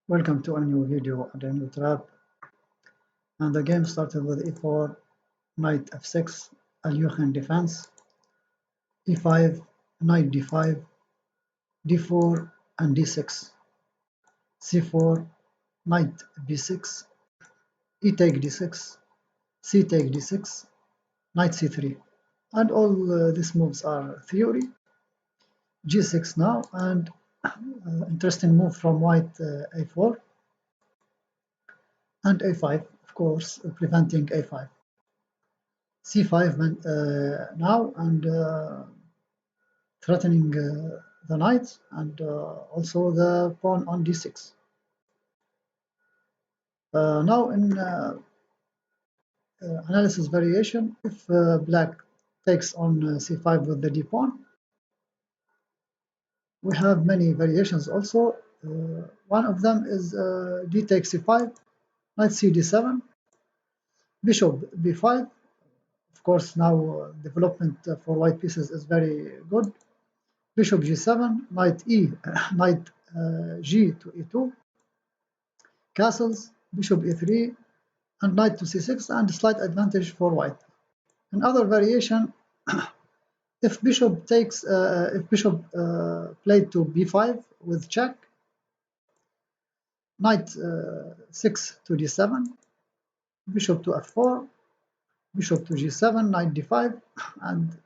Welcome to a new video and a new trap. And the game started with e4, knight f6, Alekhine Defence, e5, knight d5, d4 and d6, c4, knight b6, e take d6, c take d6, knight c3. And all these moves are theory. g6 now, and interesting move from white, a4, and a5, of course, preventing a5. c5 now, and threatening the knight, and also the pawn on d6. Now in analysis variation, if black takes on c5 with the d pawn, we have many variations also. One of them is d takes c5, knight c d7, bishop b5. Of course, now development for white pieces is very good. Bishop g7, knight knight g to e2, castles, bishop e3, and knight to c6, and slight advantage for white. Another variation, if bishop takes, played to b5 with check, knight 6 to d7, bishop to f4, bishop to g7, knight d5, and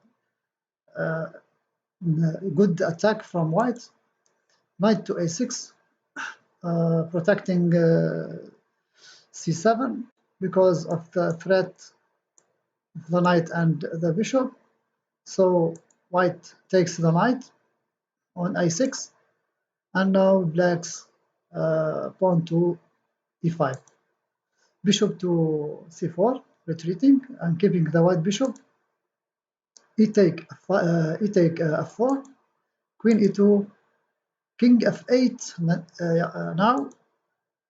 good attack from white, knight to a6, protecting c7 because of the threat of the knight and the bishop. So white takes the knight on a6, and now black's pawn to e5. Bishop to c4, retreating and keeping the white bishop. E take f4, queen e2, king f8 now,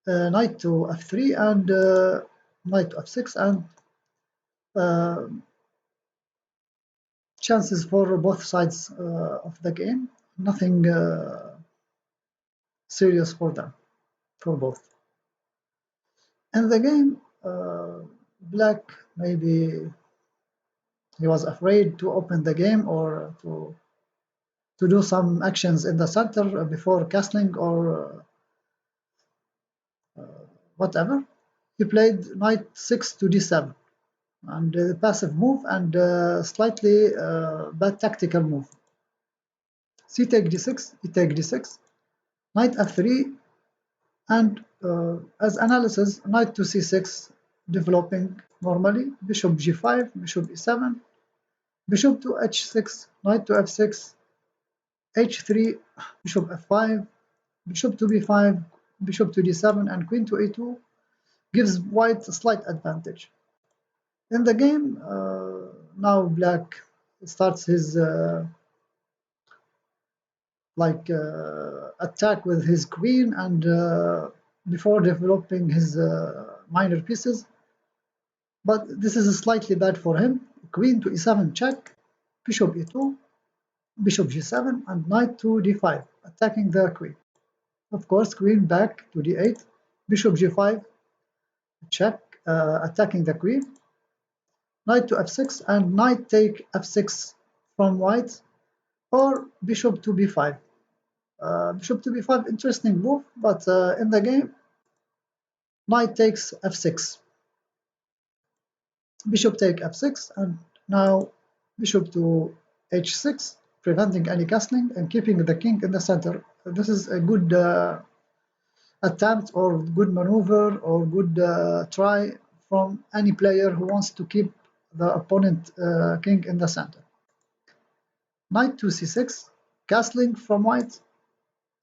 knight to f3, and knight to f6, and chances for both sides of the game. Nothing serious for them, for both. In the game, black, maybe he was afraid to open the game or to do some actions in the center before castling or whatever. He played knight 6 to d7, and passive move, and slightly bad tactical move. C take d6, e take d6, knight f3, and as analysis, knight to c6 developing normally, bishop g5, bishop e7, bishop to h6, knight to f6, h3, bishop f5, bishop to b5, bishop to d7, and queen to a2 gives white a slight advantage. In the game, now black starts his attack with his queen, and before developing his minor pieces. But this is slightly bad for him. Queen to e7 check, bishop e2, bishop g7, and knight to d5, attacking the queen. Of course, queen back to d8, bishop g5 check, attacking the queen, knight to f6, and knight take f6 from white, or bishop to b5. Bishop to b5, interesting move, but in the game, knight takes f6. Bishop take f6, and now bishop to h6, preventing any castling and keeping the king in the center. This is a good attempt or good maneuver or good try from any player who wants to keep the opponent king in the center. Knight to c6, castling from white,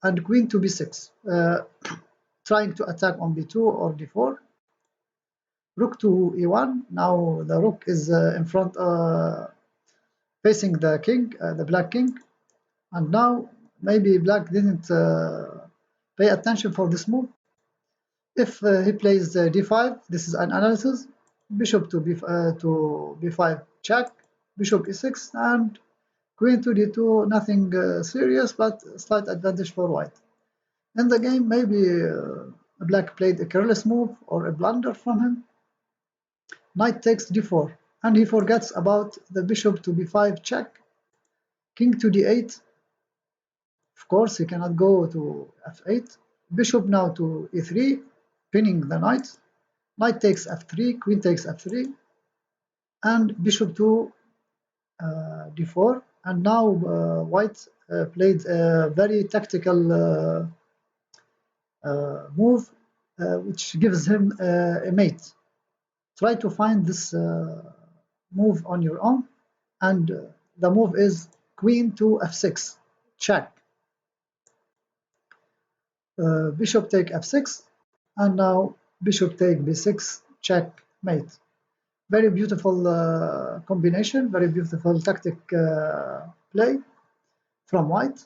and queen to b6, trying to attack on b2 or d4. Rook to e1. Now the rook is in front, facing the king, the black king. And now maybe black didn't pay attention for this move. If he plays d5, this is an analysis. Bishop to b5 check, bishop e6, and queen to d2. Nothing serious, but slight advantage for white. In the game, maybe Black played a careless move or a blunder from him. Knight takes d4, and he forgets about the bishop to b5 check. King to d8. Of course, he cannot go to f8. Bishop now to e3, pinning the knight. Knight takes f3, queen takes f3, and bishop to d4. And now white played a very tactical move, which gives him a mate. Try to find this move on your own, and the move is queen to f6, check. Bishop take f6, and now bishop take b6, check, mate. Very beautiful combination, very beautiful tactic play from white.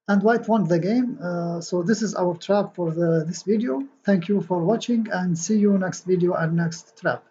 And white won the game. So this is our trap for this video. Thank you for watching, and see you next video and next trap.